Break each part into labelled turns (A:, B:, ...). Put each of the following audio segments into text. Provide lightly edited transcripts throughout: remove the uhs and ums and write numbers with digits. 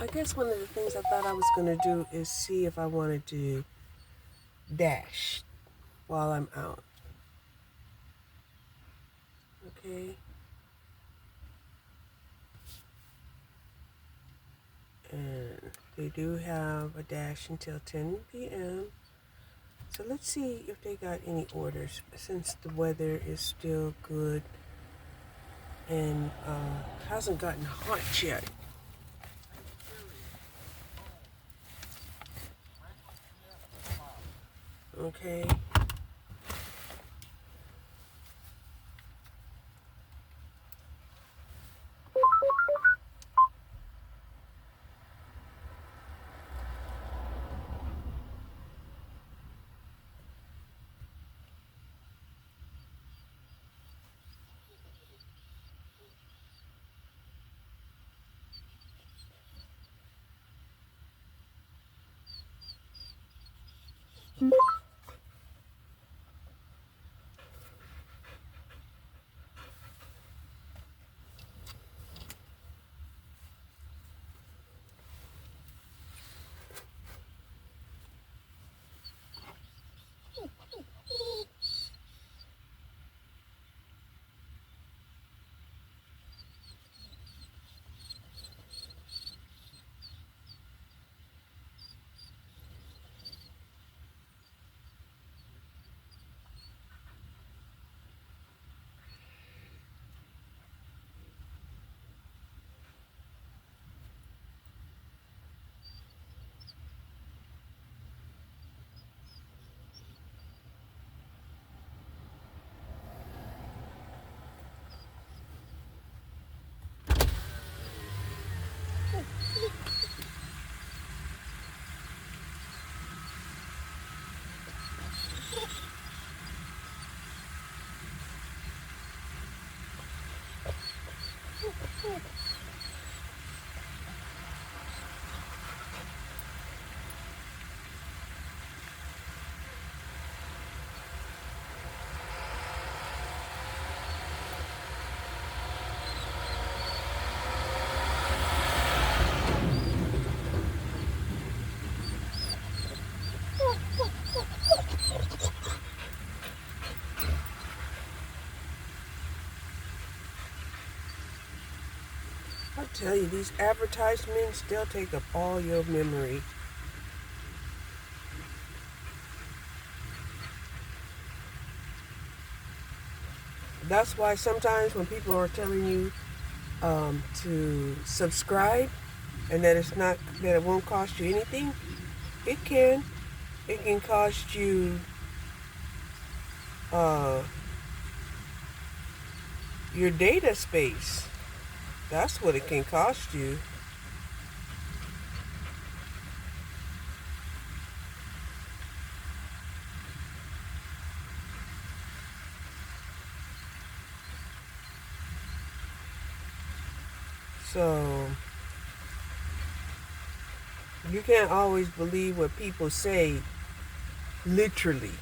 A: I guess one of the things I thought I was going to do is see if I wanted to dash while I'm out. Okay. And they do have a dash until 10 p.m. So let's see if they got any orders since the weather is still good and hasn't gotten hot yet. Okay. I tell you, these advertisements, they'll take up all your memory. That's why sometimes when people are telling you to subscribe and that it won't cost you anything, it can. It can cost you uh, your data space. That's what it can cost you. So you can't always believe what people say literally.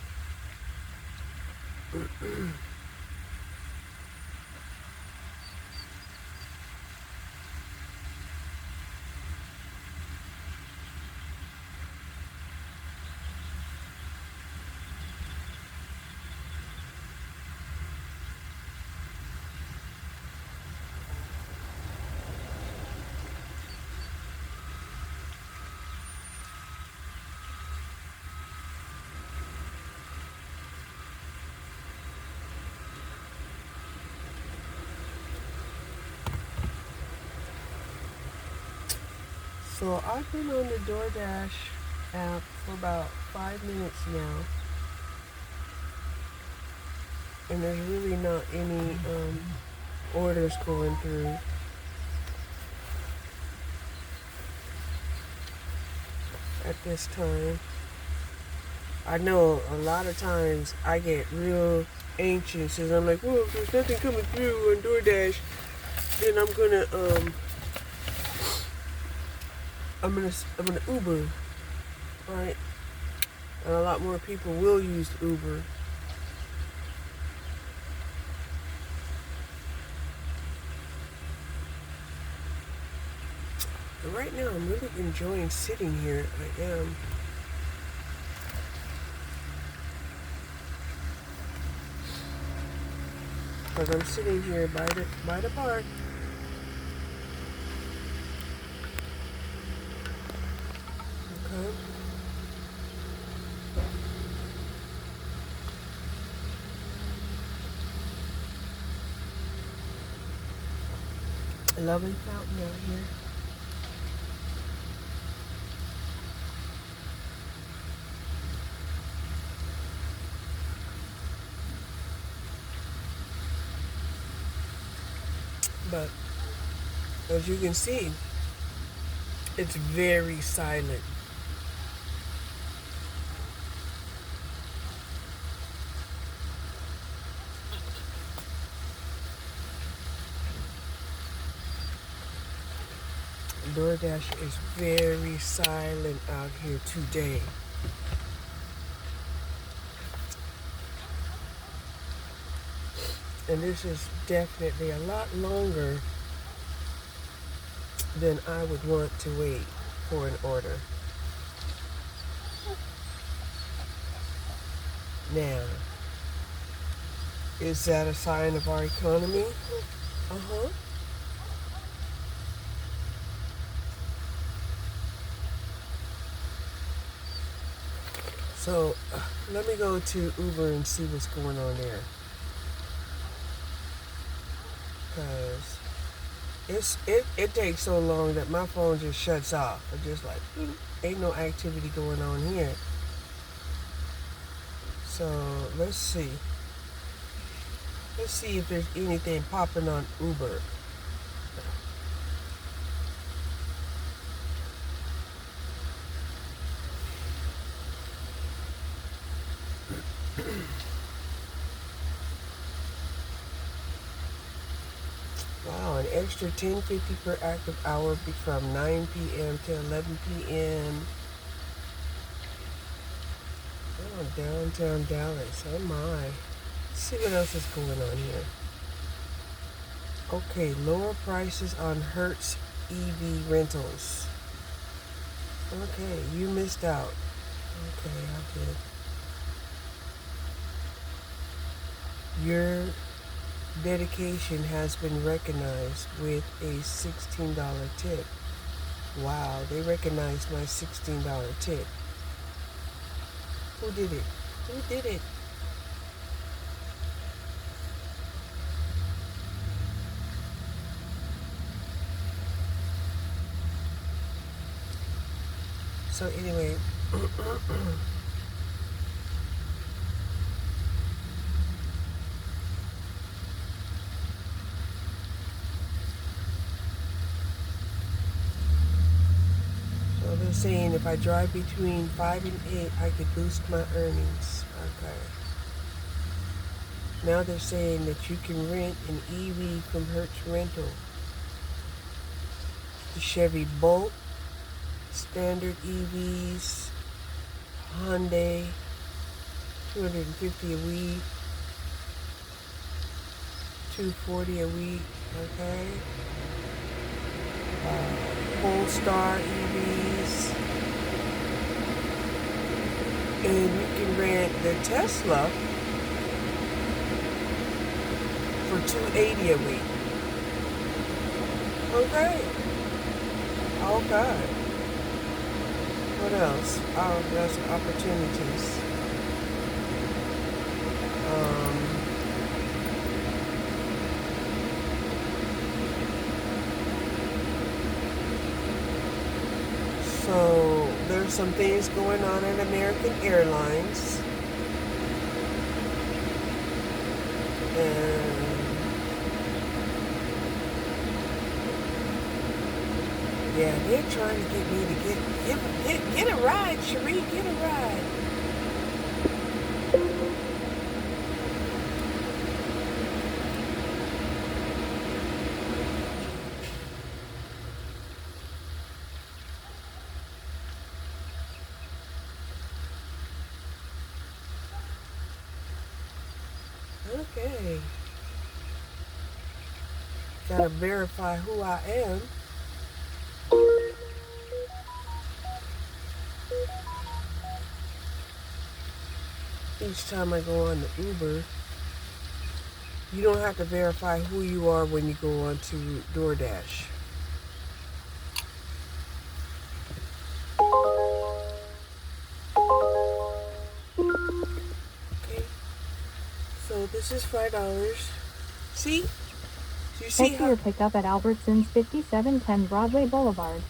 A: So I've been on the DoorDash app for about 5 minutes now, and there's really not any orders going through at this time. I know a lot of times I get real anxious as I'm like, well, if there's nothing coming through on DoorDash, then I'm gonna Uber, right? And a lot more people will use Uber. And right now, I'm really enjoying sitting here. I am. Because I'm sitting here by the park. Okay. A lovely fountain out here. But as you can see, it's very silent. DoorDash is very silent out here today. And this is definitely a lot longer than I would want to wait for an order. Now, is that a sign of our economy? Uh-huh. So, let me go to Uber and see what's going on there. Because it takes so long that my phone just shuts off. I'm just like, ain't no activity going on here. So, let's see. Let's see if there's anything popping on Uber. Wow, an extra $10.50 per active hour from 9 p.m. to 11 p.m. Oh, downtown Dallas. Oh my. Let's see what else is going on here. Okay, lower prices on Hertz EV rentals. Okay, you missed out. Okay, I did. Your dedication has been recognized with a $16 tip. Wow, they recognized my $16 tip. Who did it? Who did it? So anyway, so they're saying if I drive between 5 and 8, I could boost my earnings. Okay. Now they're saying that you can rent an EV from Hertz Rental. The Chevy Bolt, standard EVs, Hyundai, 250 a week, 240 a week, okay? Polestar EVs. And you can rent the Tesla for $280 a week. Okay. Okay. What else? Oh, there's opportunities. So there's some things going on at American Airlines. And yeah, they're trying to get me to get a ride, Cherie, get a ride. Okay. Gotta verify who I am. each time I go on the Uber, you don't have to verify who you are when you go on to DoorDash. Okay, so this is $5. See? Do you see
B: Check
A: how
B: your pickup at Albertsons, 5710 Broadway Boulevard.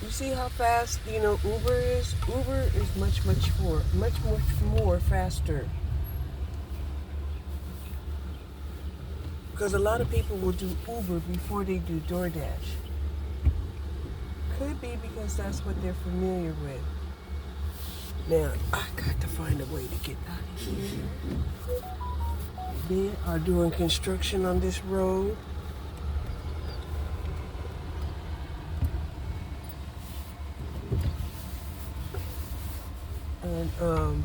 A: you see how fast Uber is? Uber is much more faster. Because a lot of people will do Uber before they do DoorDash. Could be because that's what they're familiar with. Now, I got to find a way to get out of here. They are doing construction on this road. And,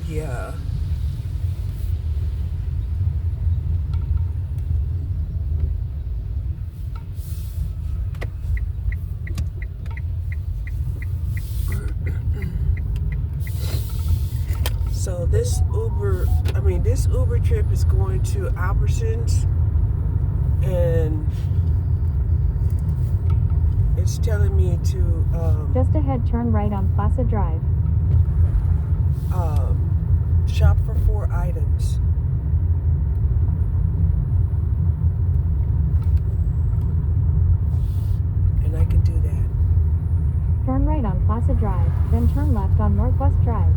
A: yeah. So this Uber trip is going to Albertsons, and it's telling me to
B: Just ahead, turn right on Plaza Drive.
A: shop for 4 items. And I can do that.
B: Turn right on Plaza Drive, then turn left on Northwest Drive.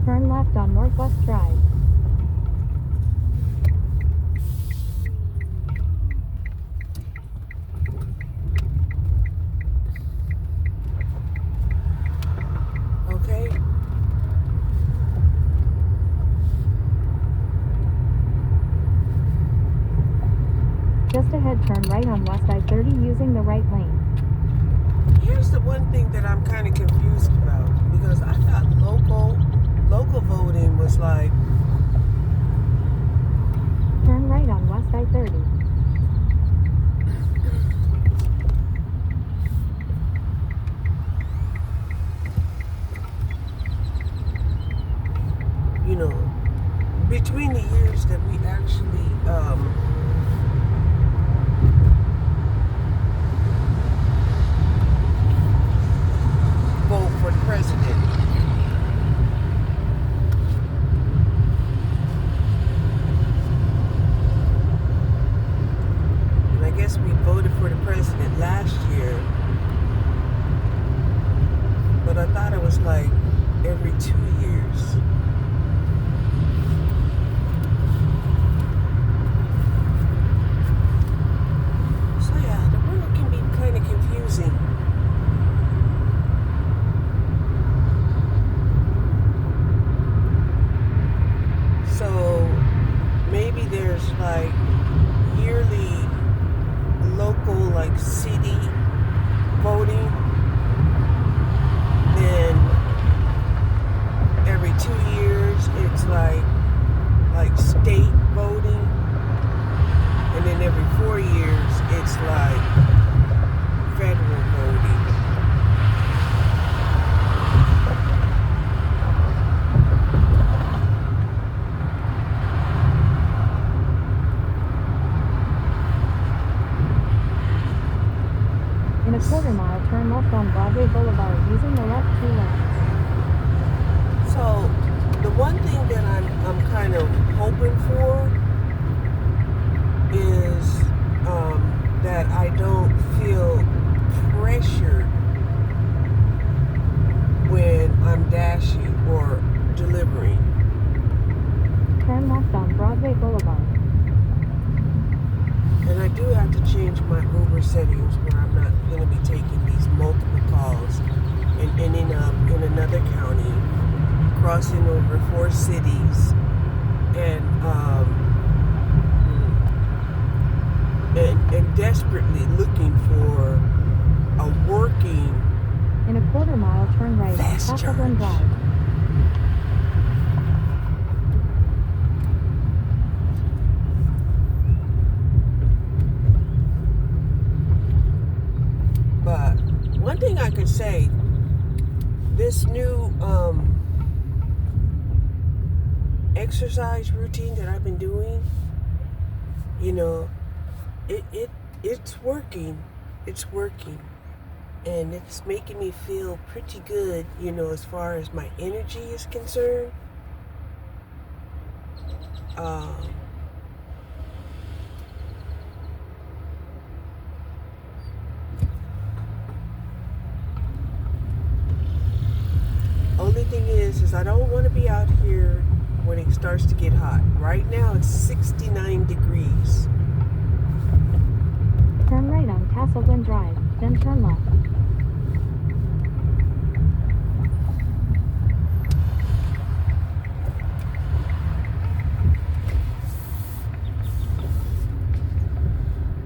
B: Turn left on Northwest Drive.
A: Okay?
B: Just ahead, turn right on West I-30 using the right lane.
A: Here's the one thing that I'm kind of confused about, because I thought local voting was like,
B: Turn right on West I-30.
A: between the years that we actually vote for the president. And I guess we voted for the president last year, but I thought it was like every 2 years. So yeah, the world can be kind of confusing. So maybe there's like yearly local, like city voting, then every 2 years it's like state voting, and then every 4 years it's like federal voting.
B: In a quarter mile, turn left on Broadway Boulevard using the left 2 lanes.
A: So the one thing that I'm kind of hoping for is that I don't feel pressured when I'm dashing or delivering.
B: Turn left on Broadway Boulevard.
A: And I do have to change my Uber settings where I'm not going to be taking these multiple calls and ending up in another county, crossing over 4 cities, and desperately looking for a working
B: Castleton Drive.
A: But one thing I could say, this new exercise routine that I've been doing, you know, it's working. It's working. And it's making me feel pretty good, you know, as far as my energy is concerned. Only thing is I don't want to be out here when it starts to get hot. Right now it's 69 degrees.
B: Turn right on Castleton Drive, then turn left.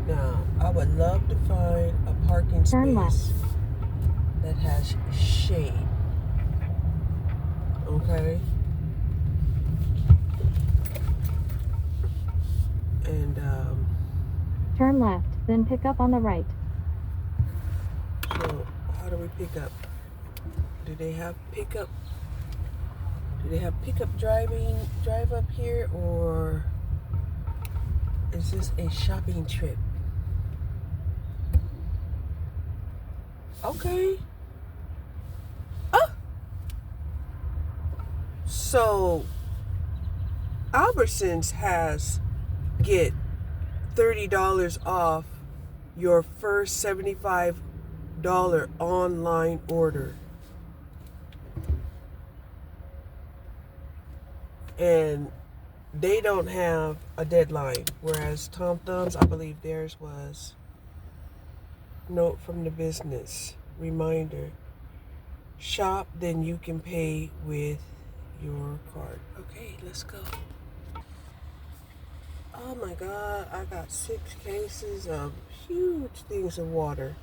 A: Now, I would love to find a parking
B: Turn
A: space that has shade. Okay? And,
B: Turn left, then pick up on the right.
A: so how do we pick up? Do they have pickup? Do they have pickup drive up here, or is this a shopping trip? Okay. Oh. So Albertsons has get $30 off your first $75 online order. And they don't have a deadline, whereas Tom Thumb's, I believe theirs was note from the business, reminder, shop, then you can pay with your card. Okay, let's go. Oh my God, I got 6 cases of huge things of water.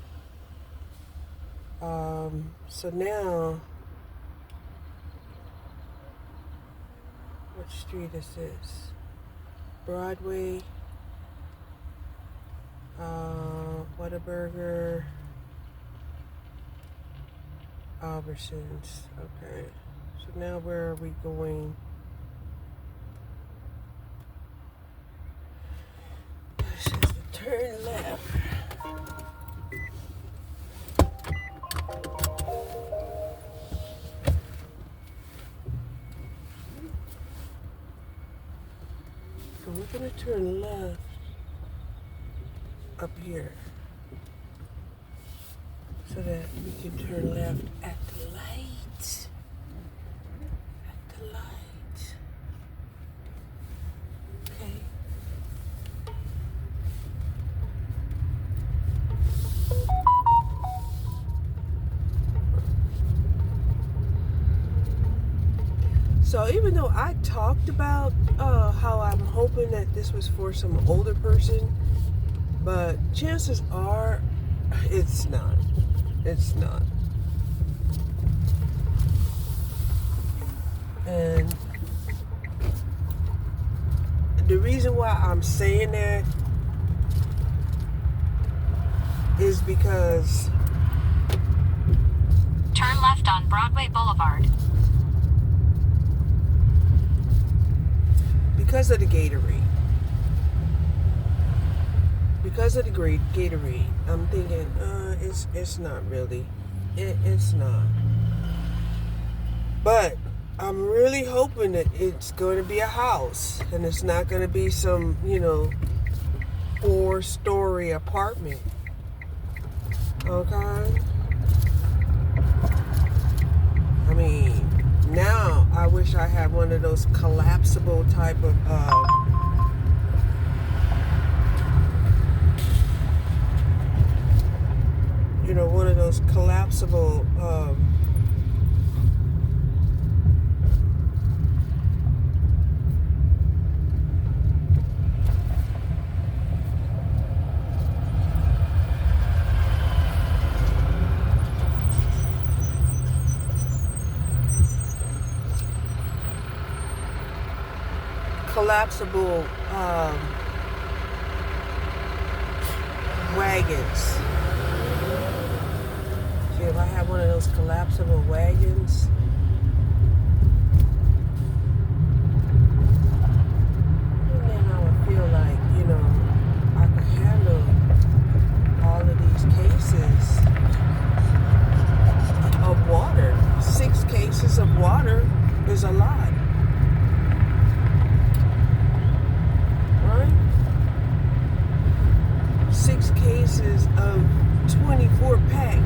A: So now, what street is this? Broadway, Whataburger, Albertsons. Okay, so now where are we going? This is the turn left. So we're gonna turn left up here so that we can turn left at the light. At the light. Okay. So even though I talked about how I'm hoping that this was for some older person, but chances are it's not. It's not. And the reason why I'm saying that is because
B: Turn left on Broadway Boulevard.
A: because of the Gatorade. Because of the great Gatorade, I'm thinking, it's not really. It's not. But I'm really hoping that it's going to be a house and it's not going to be some, 4-story apartment. Okay? I mean, now I wish I had one of those collapsible type of one of those collapsible collapsible wagons. See, if I had one of those collapsible wagons, and then I would feel like, I could handle all of these cases of water. 6 cases of water is a lot. Right? 6 cases of 24 pack.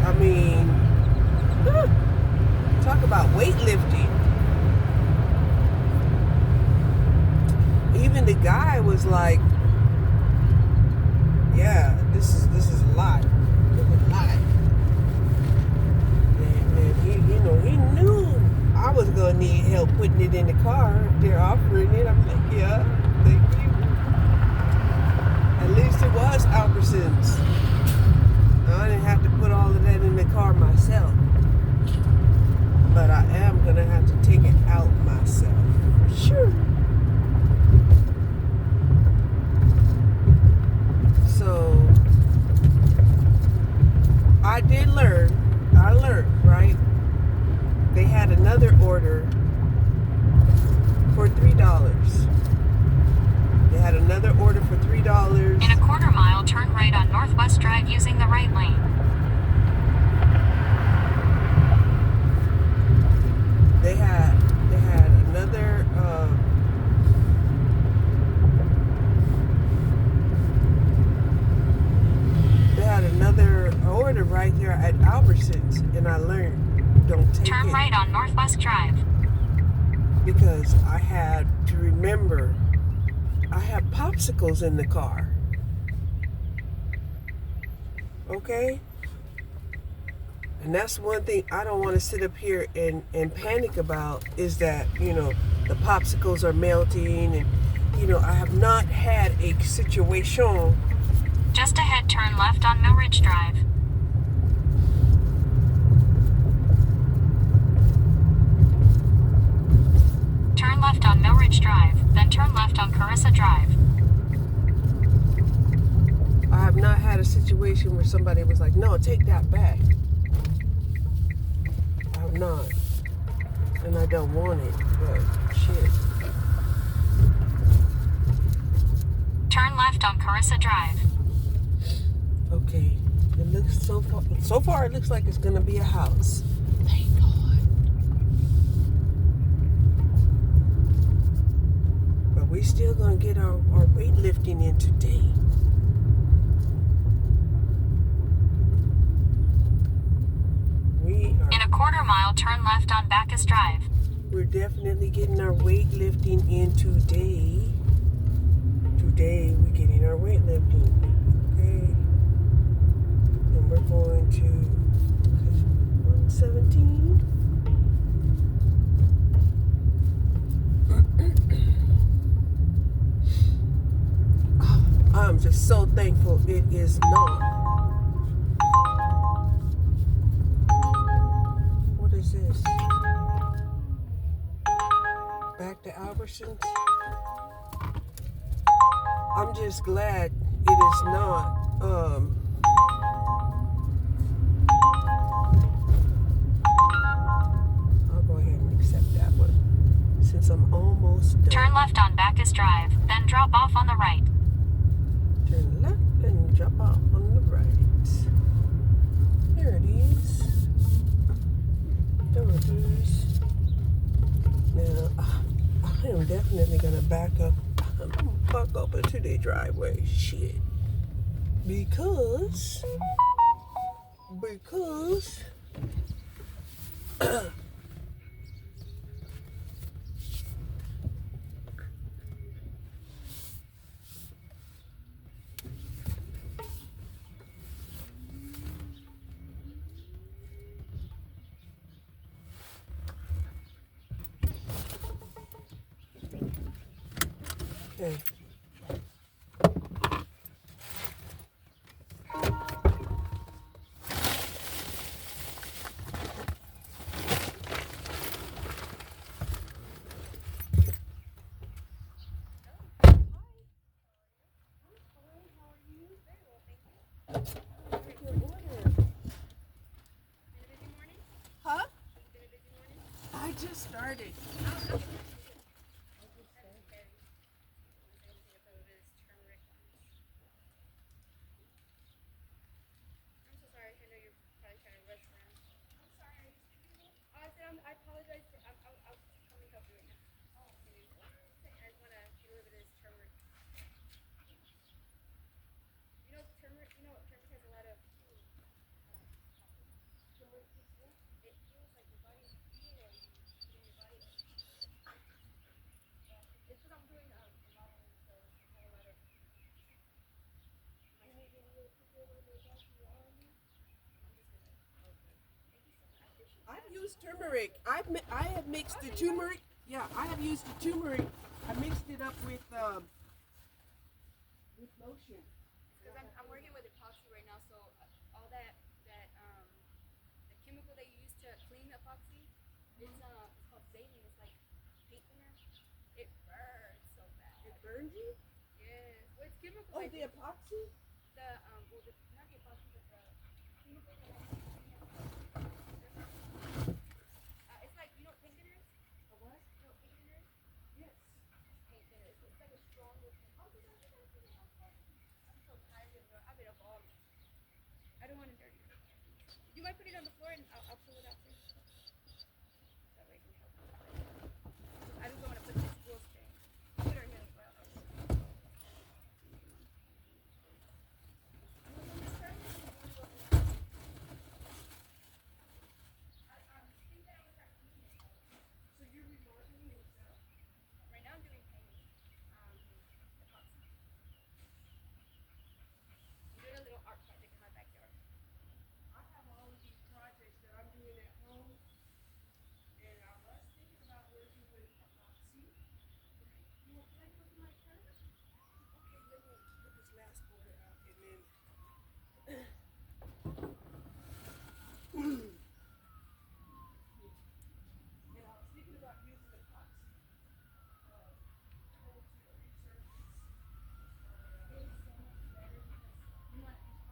A: I mean, talk about weightlifting. Even the guy was like, yeah, this is a lot. This is a lot. And he knew I was gonna need help putting it in the car if they're offering it. I'm like, yeah, thank you. At least it was Albertsons. I didn't have to put all of that in the car myself. But I am gonna have to take it out myself. For sure. So I learned, right? They had another order for $3. They had another order for $3.
B: In a quarter mile, turn right on Northwest Drive using the right lane.
A: They had another order right there at Albertsons, and I learned, don't take
B: Turn
A: it.
B: right on Northwest Drive.
A: Because I had to remember, I have popsicles in the car. Okay? And that's one thing I don't want to sit up here and panic about, is that, the popsicles are melting, and, I have not had a situation.
B: Just ahead, turn left on Mill Ridge Drive. Turn left on Mill Ridge Drive, then turn left on Carissa Drive.
A: I have not had a situation where somebody was like, no, take that back. I have not. And I don't want it, but shit.
B: Turn left on Carissa Drive.
A: Okay. It looks so far it looks like it's gonna be a house. Thank God. But we still gonna get our weightlifting in today.
B: In a quarter mile, turn left on Bacchus Drive.
A: We're definitely getting our weightlifting in today. Today we're getting our weightlifting. Okay. And we're going to 117. I'm just so thankful it is not. What is this? Back to Albertsons? I'm just glad it is not. I'll go ahead and accept that one since I'm almost done.
B: Turn left on Bacchus Drive, then drop off on the right.
A: Turn left and drop off on the right. There it is. There it is. Now, I am definitely going to back up. I'm going to park up into the driveway. Shit. Because okay. they? I've used turmeric. I have mixed the turmeric. Yeah, I have used the turmeric. I mixed it up with lotion.
C: Because I'm working with epoxy right now, so all that the chemical that you use to clean epoxy, it's called saline. It's like paint thinner. It burns so bad.
A: It burns you?
C: Yes. Well, it's chemical.
A: Oh,
C: like
A: the epoxy?
C: Not the epoxy, but the chemical that it's like paint thinners.
A: A what?
C: Paint thinners.
A: Yes.
C: Paint thinners. It's like a stronger paint. Oh, this is really helpful. I'm so tired of it. I've been up all night. I don't want to dirty it. You might put it on the floor and I'll pull it out too. That way it can help. I just don't want to put this real stain. Put her here as well.
A: So you're remodeling yourself?
C: Right now I'm doing painting. Epoxy. I'm doing a little art project in my backyard.
A: I have all of these projects that I'm doing at home, and I was thinking about working with epoxy. You want to play with my turn? Okay, let me put this last border out, and then. And I was thinking about using epoxy. To resurface.
C: It's so much better because you know it's funny.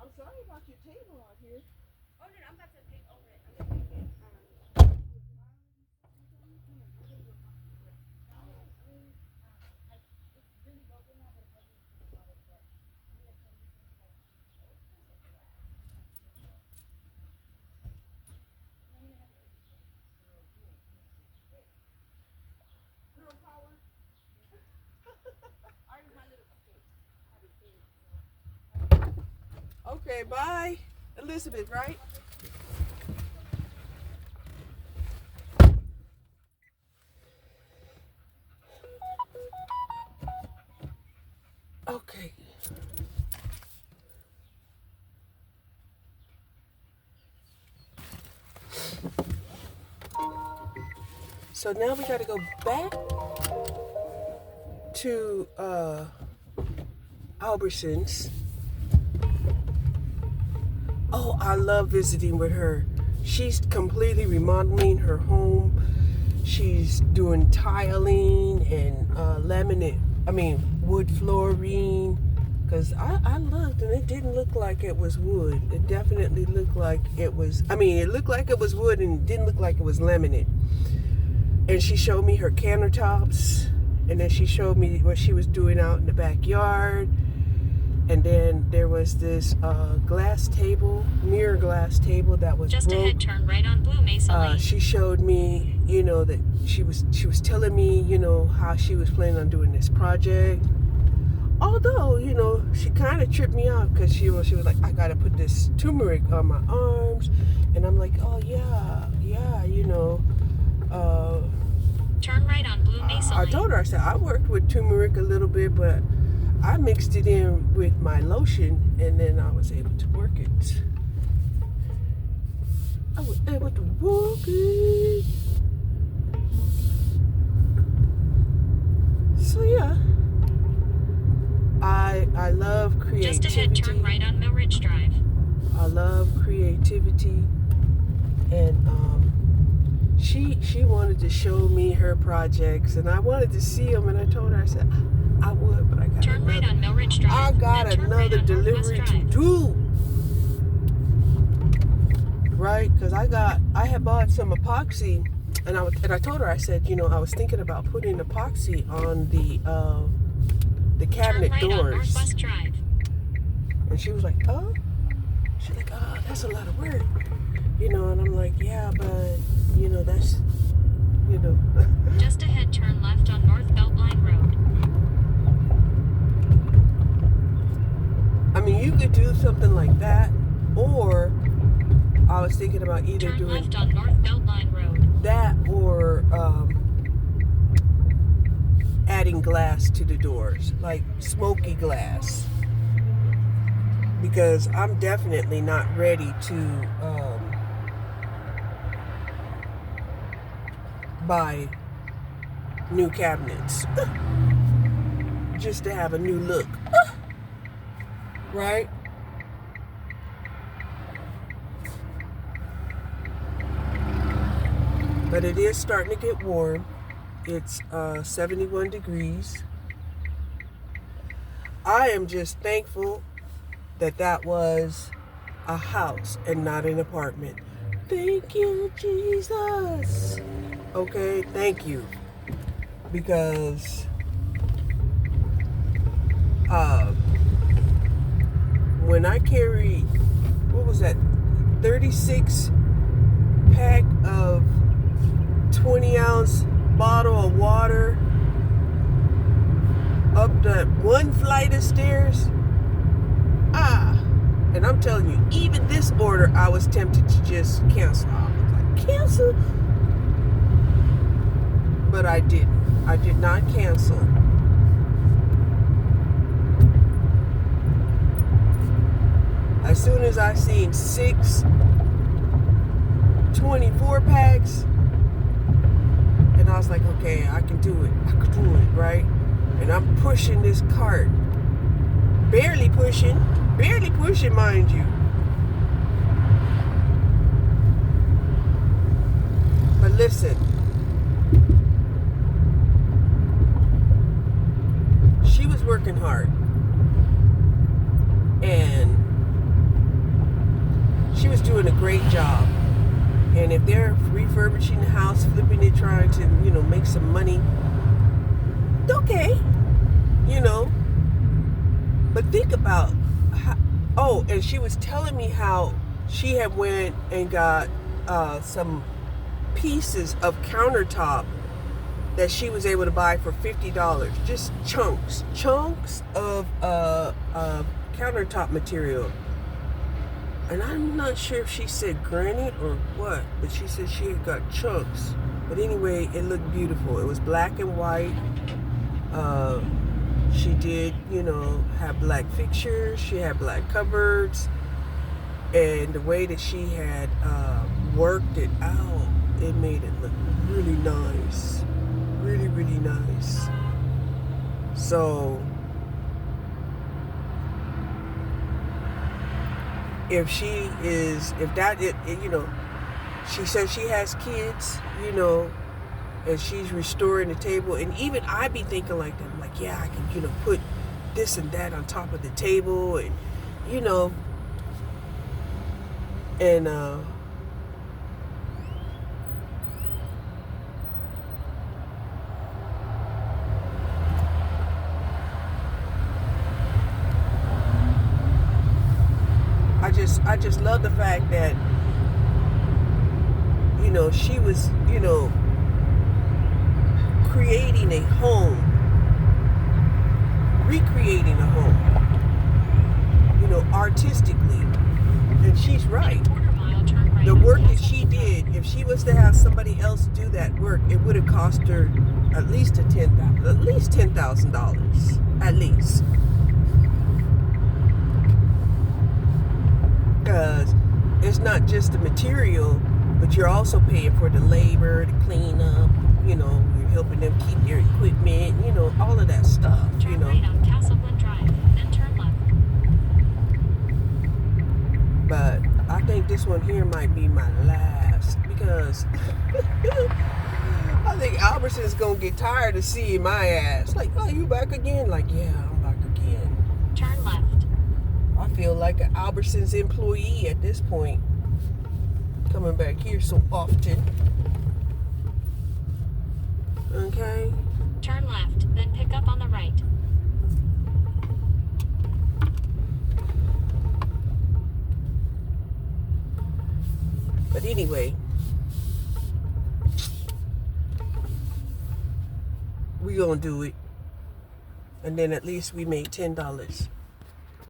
A: I'm sorry about your table out here.
C: Oh no, I'm about to paint over it. I'm gonna make it. It's really bubbly now, but it doesn't smell water. But I'm gonna paint it like
A: Okay, bye. Elizabeth, right? Okay. So now we gotta go back to Albertsons. Oh, I love visiting with her. She's completely remodeling her home. She's doing tiling and wood flooring. Because I looked and it didn't look like it was wood. It definitely looked like it was, it looked like it was wood and it didn't look like it was laminate. And she showed me her countertops. And then she showed me what she was doing out in the backyard. And then there was this mirror glass table that was
B: Just
A: broke.
B: ahead, turn right on Blue Mesa Lane.
A: She showed me, that she was telling me, how she was planning on doing this project. Although, she kind of tripped me out because she was like, I gotta put this turmeric on my arms, and I'm like, oh yeah,
B: Turn right on Blue Mesa Lane.
A: I told her, I said I worked with turmeric a little bit, but I mixed it in with my lotion, and then I was able to work it. I was able to work it. So yeah, I love creativity.
B: Just ahead, turn right on Mill Ridge Drive.
A: I love creativity, and she wanted to show me her projects, and I wanted to see them, and I told her, I said I would, but I got
B: Turn right on Mill Ridge Drive.
A: I got
B: then turn
A: another
B: right on
A: delivery
B: Northwest
A: to
B: Drive.
A: do. Right, because I had bought some epoxy, and I told her, I said, I was thinking about putting epoxy on the cabinet
B: Turn right on
A: doors.
B: Northwest Drive.
A: And she was like, oh, that's a lot of work, and I'm like, yeah, but that's,
B: Just ahead, turn left on North Beltline Road.
A: you could do something like that, or I was thinking about either
B: Turn
A: doing
B: left on North Beltline Road.
A: that or adding glass to the doors, like smoky glass, because I'm definitely not ready to buy new cabinets just to have a new look, right? But it is starting to get warm. It's 71 degrees. I am just thankful that was a house and not an apartment. Thank you, Jesus. Okay, thank you. Because when I carried, what was that, 36 pack of 20-ounce bottle of water up that one flight of stairs, and I'm telling you, even this order I was tempted to just cancel. I was like, cancel? But I didn't. I did not cancel. As soon as I seen 6 24 packs, and I was like, okay, I can do it. I could do it, right? And I'm pushing this cart. Barely pushing, mind you. But listen, she was working hard. And she was doing a great job. And if they're refurbishing the house, flipping it, trying to, make some money, okay, But think about how, and she was telling me how she had went and got some pieces of countertop that she was able to buy for $50. Just chunks of countertop material And I'm not sure if she said granite or what, but she said she had got chunks. But anyway, it looked beautiful. It was black and white. She did, have black fixtures. She had black cupboards. And the way that she had worked it out, it made it look really nice. Really, really nice. So, if she says she has kids, and she's restoring the table, and even I be thinking like that. I'm like, yeah, I can, put this and that on top of the table, and, and, I just love the fact that, she was, creating a home, recreating a home, artistically. And she's right. The work that she did, if she was to have somebody else do that work, it would have cost her at least $10,000, at least. Because it's not just the material, but you're also paying for the labor, the cleanup, you're helping them keep their equipment, all of that stuff,
B: Turn right on Castlewood Drive, then turn left.
A: But I think this one here might be my last, because I think Albertson's gonna get tired of seeing my ass. Like, oh, you back again? Like, yeah, I'm back again.
B: Turn left.
A: I feel like an Albertsons employee at this point, coming back here so often. Okay.
B: Turn left, then pick up on the right.
A: But anyway, we gonna do it, and then at least we made $10.